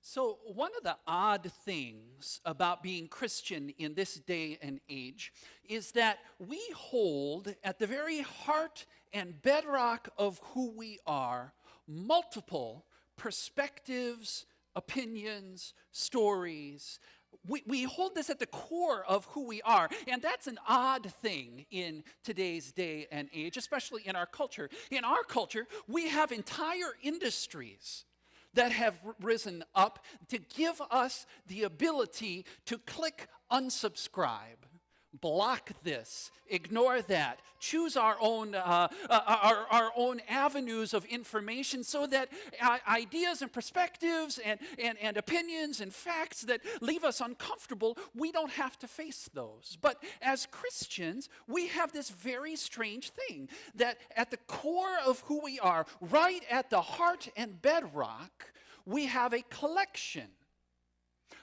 So, one of the odd things about being Christian in this day and age is that we hold at the very heart and bedrock of who we are multiple perspectives, opinions, stories. We hold this at the core of who we are, and that's an odd thing in today's day and age, especially in our culture. In our culture, we have entire industries that have risen up to give us the ability to click unsubscribe, block this, ignore that, choose our own avenues of information so that ideas and perspectives and opinions and facts that leave us uncomfortable, we don't have to face those. But as Christians, we have this very strange thing that at the core of who we are, right at the heart and bedrock, we have a collection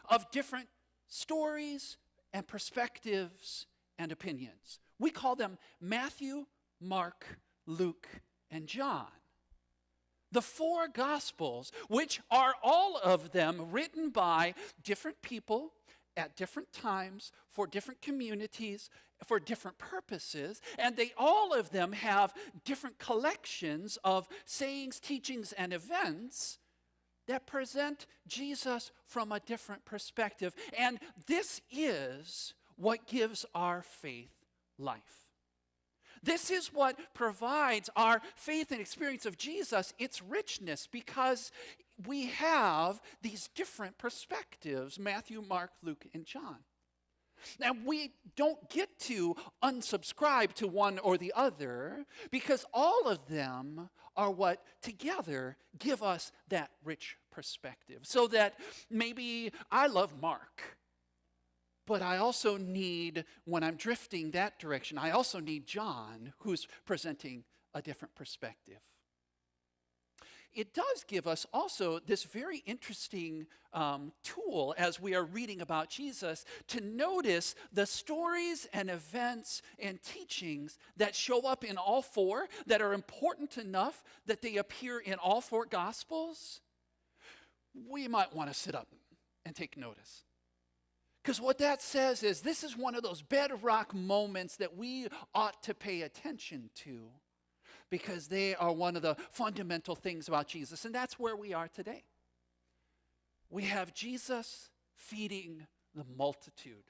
of different stories and perspectives and opinions. We call them Matthew, Mark, Luke, and John. The four Gospels, which are all of them written by different people at different times, for different communities, for different purposes, and all of them have different collections of sayings, teachings, and events that present Jesus from a different perspective. And this is what gives our faith life. This is what provides our faith and experience of Jesus its richness, because we have these different perspectives: Matthew, Mark, Luke, and John. Now, we don't get to unsubscribe to one or the other, because all of them are what together give us that rich perspective. So that maybe I love Mark, but I also need, when I'm drifting that direction, I also need John, who's presenting a different perspective. It does give us also this very interesting tool as we are reading about Jesus to notice the stories and events and teachings that show up in all four, that are important enough that they appear in all four Gospels. We might want to sit up and take notice. Because what that says is this is one of those bedrock moments that we ought to pay attention to, because they are one of the fundamental things about Jesus. And that's where we are today. We have Jesus feeding the multitude.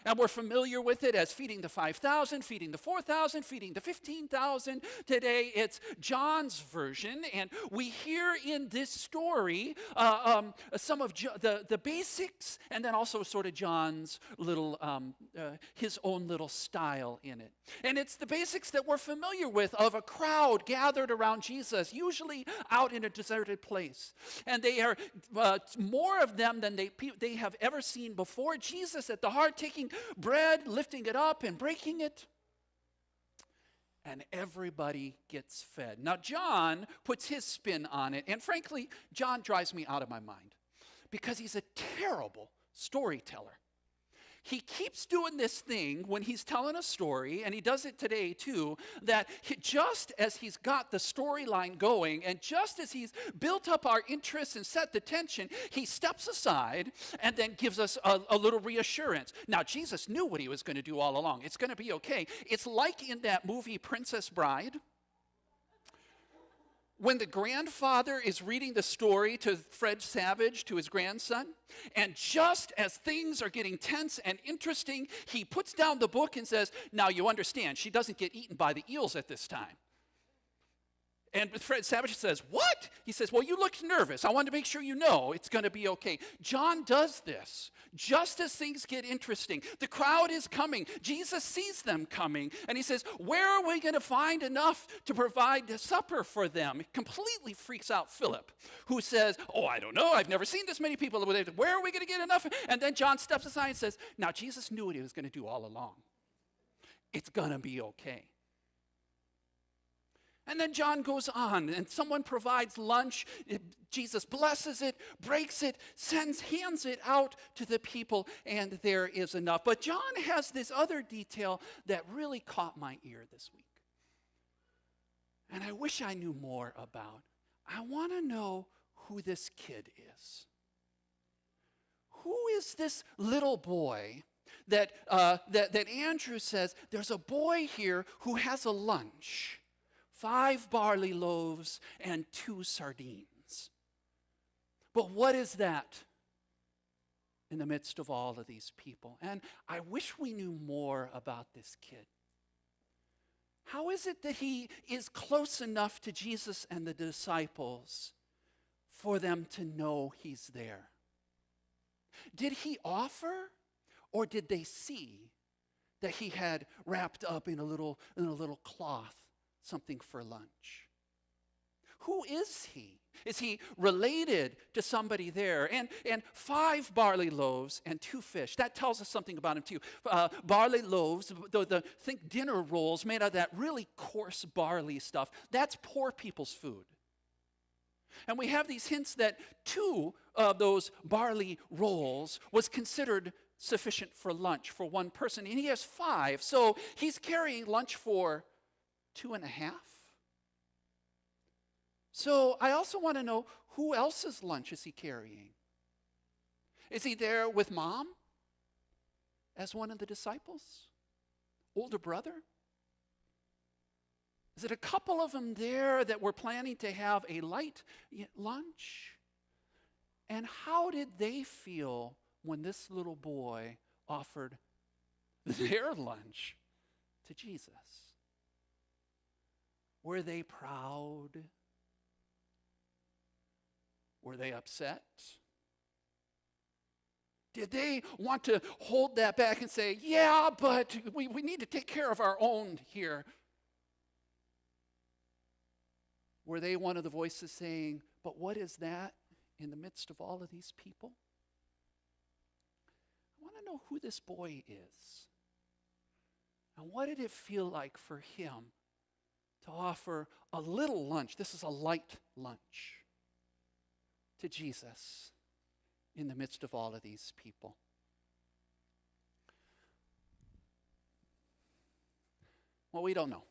And we're familiar with it as feeding the 5,000, feeding the 4,000, feeding the 15,000. Today it's John's version, and we hear in this story some of the basics, and then also sort of John's little, his own little style in it. And it's the basics that we're familiar with, of a crowd gathered around Jesus, usually out in a deserted place. And they are more of them than they have ever seen before. Jesus at the heart, taking bread, lifting it up and breaking it, and everybody gets fed. Now, John puts his spin on it, and frankly, John drives me out of my mind because he's a terrible storyteller. He keeps doing this thing when he's telling a story, and he does it today too, that just as he's got the storyline going, and just as he's built up our interest and set the tension, he steps aside and then gives us a little reassurance. Now, Jesus knew what he was going to do all along. It's going to be okay. It's like in that movie Princess Bride, when the grandfather is reading the story to Fred Savage, to his grandson, and just as things are getting tense and interesting, he puts down the book and says, now you understand, she doesn't get eaten by the eels at this time. And Fred Savage says, what? He says, well, you looked nervous. I wanted to make sure you know it's going to be okay. John does this just as things get interesting. The crowd is coming. Jesus sees them coming. And he says, where are we going to find enough to provide the supper for them? It completely freaks out Philip, who says, oh, I don't know. I've never seen this many people. Where are we going to get enough? And then John steps aside and says, now Jesus knew what he was going to do all along. It's going to be okay. And then John goes on, and someone provides lunch. Jesus blesses it, breaks it, hands it out to the people, and there is enough. But John has this other detail that really caught my ear this week. And I wish I knew more about. I want to know who this kid is. Who is this little boy that Andrew says, there's a boy here who has a lunch, 5 barley loaves and 2 sardines. But what is that in the midst of all of these people? And I wish we knew more about this kid. How is it that he is close enough to Jesus and the disciples for them to know he's there? Did he offer, or did they see that he had wrapped up in a little cloth something for lunch? Who is he? Is he related to somebody there? And 5 barley loaves and 2 fish. That tells us something about him too. Barley loaves, think dinner rolls made out of that really coarse barley stuff. That's poor people's food. And we have these hints that 2 of those barley rolls was considered sufficient for lunch for one person. And he has 5, so he's carrying lunch for 2.5. So I also want to know, who else's lunch is he carrying? Is he there with mom as one of the disciples? Older brother? Is it a couple of them there that were planning to have a light lunch? And how did they feel when this little boy offered their lunch to Jesus? Were they proud? Were they upset? Did they want to hold that back and say, yeah, but we need to take care of our own here? Were they one of the voices saying, but what is that in the midst of all of these people? I want to know who this boy is. And what did it feel like for him to offer a little lunch? This is a light lunch to Jesus in the midst of all of these people. Well, we don't know.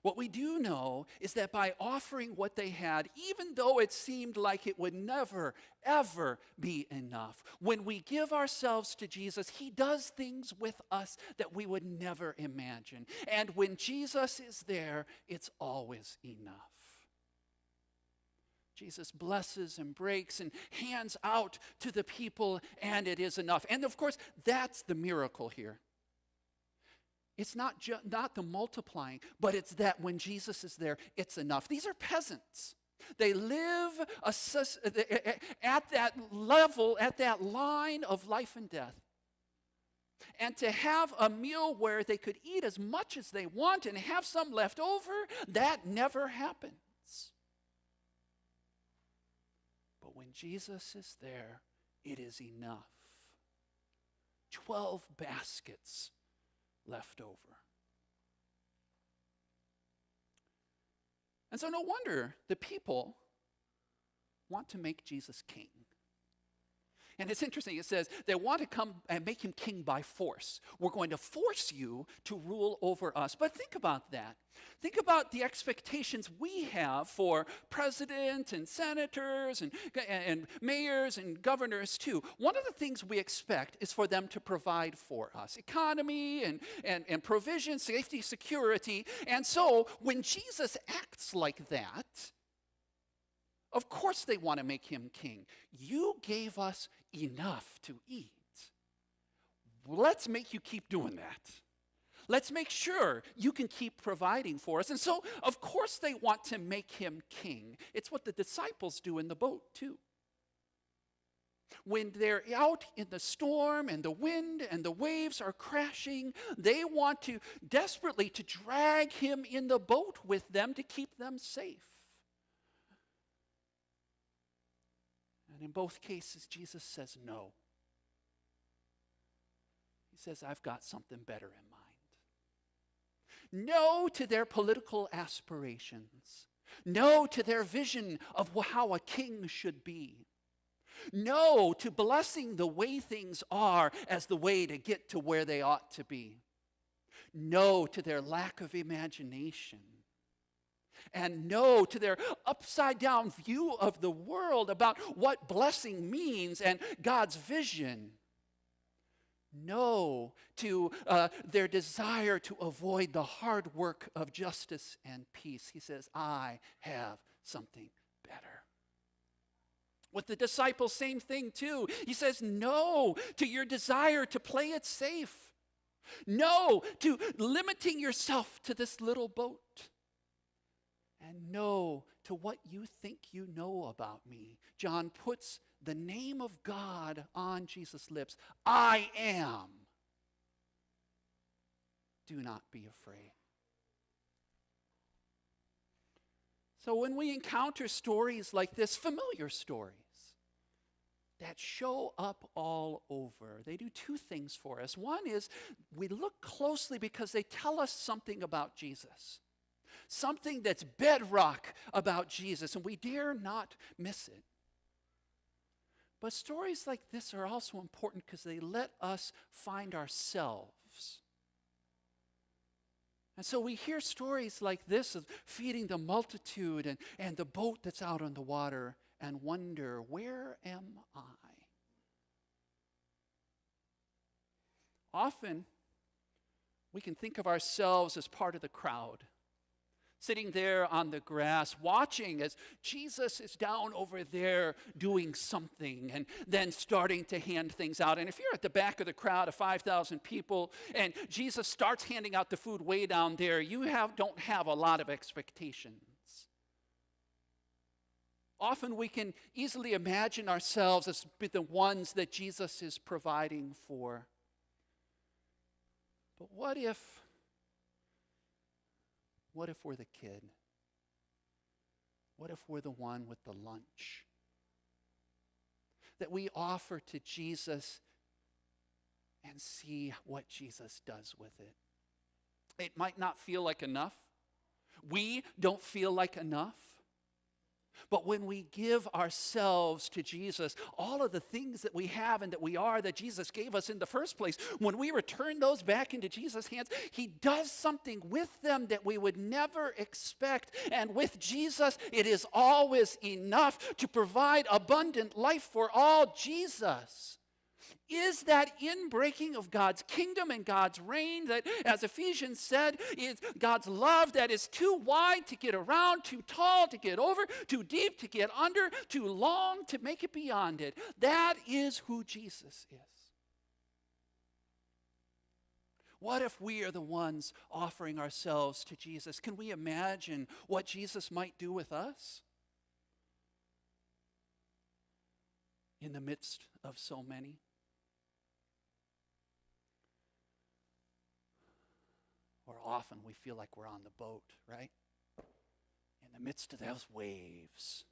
What we do know is that by offering what they had, even though it seemed like it would never, ever be enough, when we give ourselves to Jesus, he does things with us that we would never imagine. And when Jesus is there, it's always enough. Jesus blesses and breaks and hands out to the people, and it is enough. And of course, that's the miracle here. It's not the multiplying, but it's that when Jesus is there, it's enough. These are peasants. They live at that level, at that line of life and death. And to have a meal where they could eat as much as they want and have some left over, that never happens. But when Jesus is there, it is enough. 12 baskets left over. And so no wonder the people want to make Jesus king. And it's interesting, it says they want to come and make him king by force. We're going to force you to rule over us. But think about that. Think about the expectations we have for presidents and senators and mayors and governors too. One of the things we expect is for them to provide for us. Economy and provision, safety, security. And so when Jesus acts like that, of course they want to make him king. You gave us enough to eat. Let's make you keep doing that. Let's make sure you can keep providing for us. And so, of course, they want to make him king. It's what the disciples do in the boat, too. When they're out in the storm and the wind and the waves are crashing, they want to desperately to drag him in the boat with them to keep them safe. And in both cases, Jesus says no. He says, I've got something better in mind. No to their political aspirations. No to their vision of how a king should be. No to blessing the way things are as the way to get to where they ought to be. No to their lack of imagination. and no to their upside down view of the world about what blessing means and God's vision. No to their desire to avoid the hard work of justice and peace. He says, I have something better. With the disciples, same thing too. He says, no to your desire to play it safe. No to limiting yourself to this little boat. And no to what you think you know about me. John puts the name of God on Jesus' lips. I am. Do not be afraid. So when we encounter stories like this, familiar stories that show up all over, they do two things for us. One is we look closely because they tell us something about Jesus. Something that's bedrock about Jesus, and we dare not miss it. But stories like this are also important because they let us find ourselves. And so we hear stories like this of feeding the multitude and the boat that's out on the water and wonder, where am I? Often, we can think of ourselves as part of the crowd, sitting there on the grass, watching as Jesus is down over there doing something and then starting to hand things out. And if you're at the back of the crowd of 5,000 people and Jesus starts handing out the food way down there, you don't have a lot of expectations. Often we can easily imagine ourselves as the ones that Jesus is providing for. But what if we're the kid? What if we're the one with the lunch that we offer to Jesus and see what Jesus does with it? It might not feel like enough. We don't feel like enough. But when we give ourselves to Jesus, all of the things that we have and that we are that Jesus gave us in the first place, when we return those back into Jesus' hands, he does something with them that we would never expect. And with Jesus, it is always enough to provide abundant life for all. Jesus is that inbreaking of God's kingdom and God's reign that, as Ephesians said, is God's love that is too wide to get around, too tall to get over, too deep to get under, too long to make it beyond it. That is who Jesus is. What if we are the ones offering ourselves to Jesus? Can we imagine what Jesus might do with us in the midst of so many? Or often we feel like we're on the boat, right? In the midst of those waves,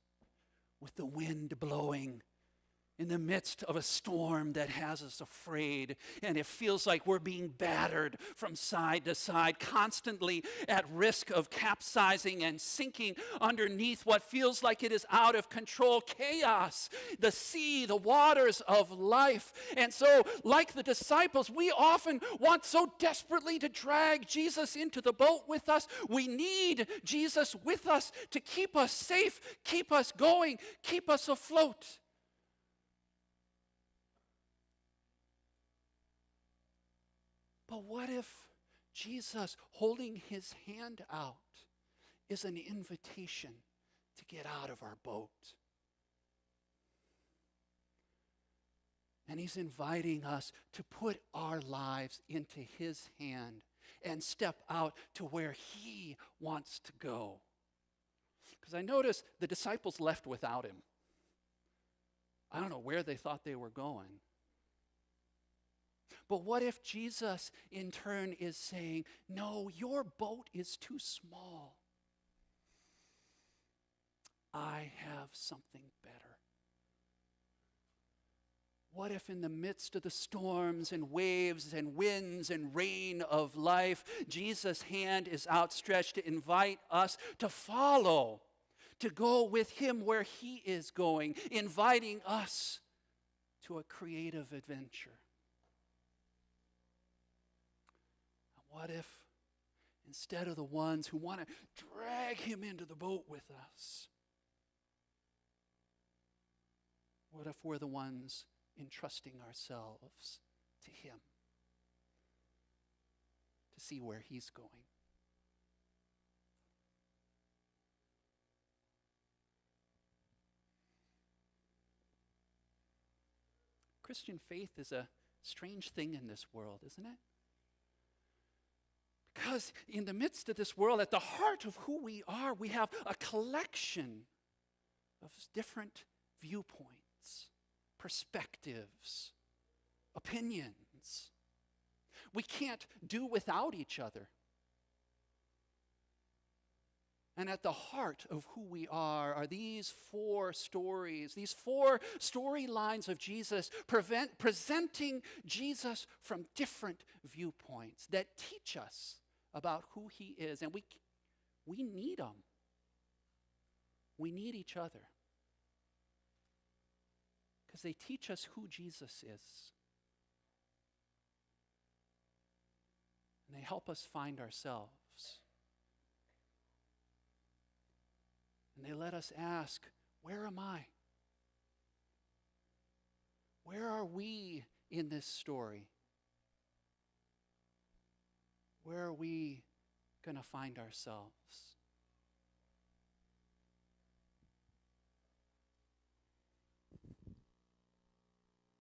with the wind blowing, in the midst of a storm that has us afraid, and it feels like we're being battered from side to side, constantly at risk of capsizing and sinking underneath what feels like it is out of control. Chaos, the sea, the waters of life. And so, like the disciples, we often want so desperately to drag Jesus into the boat with us. We need Jesus with us to keep us safe, keep us going, keep us afloat. But what if Jesus holding his hand out is an invitation to get out of our boat? And he's inviting us to put our lives into his hand and step out to where he wants to go. Because I notice the disciples left without him. I don't know where they thought they were going. But what if Jesus, in turn, is saying, no, your boat is too small. I have something better. What if in the midst of the storms and waves and winds and rain of life, Jesus' hand is outstretched to invite us to follow, to go with him where he is going, inviting us to a creative adventure? What if instead of the ones who want to drag him into the boat with us? What if we're the ones entrusting ourselves to him to see where he's going? Christian faith is a strange thing in this world, isn't it? Because in the midst of this world, at the heart of who we are, we have a collection of different viewpoints, perspectives, opinions. We can't do without each other. And at the heart of who we are these four stories, these four storylines of Jesus, presenting Jesus from different viewpoints that teach us about who he is. And we need them. We need each other. Because they teach us who Jesus is. And they help us find ourselves. And they let us ask, where am I? Where are we in this story? Where are we going to find ourselves?